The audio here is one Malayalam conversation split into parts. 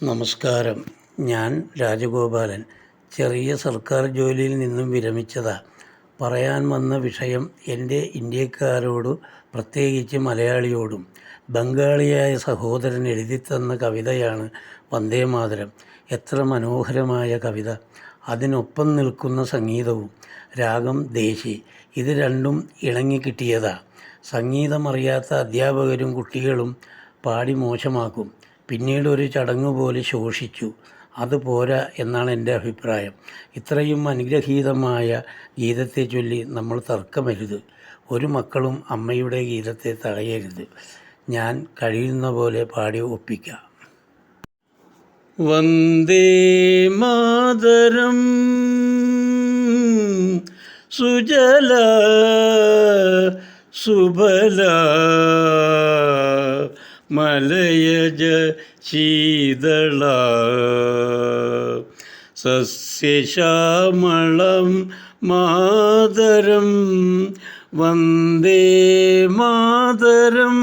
നമസ്കാരം. ഞാൻ രാജഗോപാലൻ. ചെറിയ സർക്കാർ ജോലിയിൽ നിന്നും വിരമിച്ചതാ. പറയാൻ വന്ന വിഷയം എൻ്റെ ഇന്ത്യക്കാരോടും പ്രത്യേകിച്ച് മലയാളിയോടും. ബംഗാളിയായ സഹോദരൻ എഴുതിത്തന്ന കവിതയാണ് വന്ദേമാതരം. എത്ര മനോഹരമായ കവിത! അതിനൊപ്പം നിൽക്കുന്ന സംഗീതവും. രാഗം ദേശി. ഇത് രണ്ടും ഇണങ്ങിക്കിട്ടിയതാ. സംഗീതമറിയാത്ത അധ്യാപകരും കുട്ടികളും പാടി മോശമാക്കും. പിന്നീട് ഒരു ചടങ്ങ് പോലെ ശോഷിച്ചു. അത് പോരാ എന്നാണ് എൻ്റെ അഭിപ്രായം. ഇത്രയും അനുഗ്രഹീതമായ ഗീതത്തെ ചൊല്ലി നമ്മൾ തർക്കമരുത്. ഒരു മക്കളും അമ്മയുടെ ഗീതത്തെ തടയരുത്. ഞാൻ കഴിയുന്ന പോലെ പാടി ഒപ്പിക്കാം. വന്ദേ മാതരം സുജല സുബല മലയജ ശീതള സസ്യശ്യാമളം മാതരം വന്ദേ മാതരം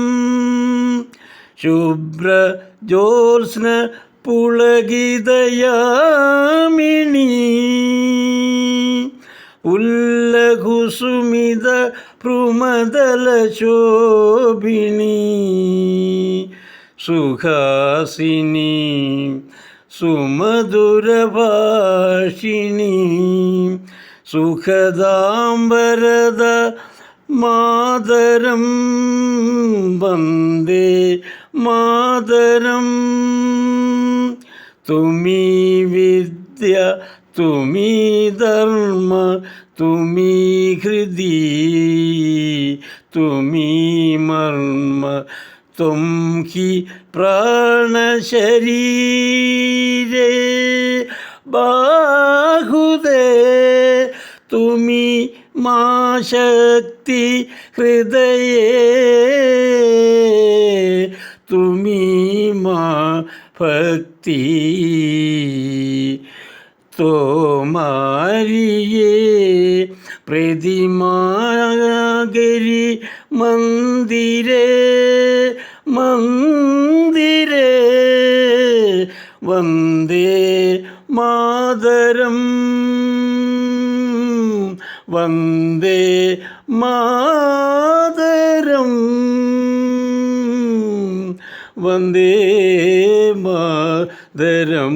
ശുഭ്രജോത്സ്ന പുളകിതയാമിനി ഉല്ലകുസുമിത ഭ്രുമദലശോഭിനി സുഹാസിനി സുമധുരഭാഷിണി സുഖദാംബരദ മാതരം വന്ദേ മാതരം തുമി വിദ്യ തുമി ധർമ്മ തുമി ഹൃദി തുമി മർമ്മ തും ഹി പ്രാണശരീരേ ബാഹുദേ തുമി മാ ശക്തി ഹൃദയേ തുമി മാ ഭക്തി തോമാരിയേ പ്രതിമാഗരി മന്ദിരേ മന്ദിരേ വന്ദേ മാതരം വന്ദേ മാതരം വന്ദേ മാതരം.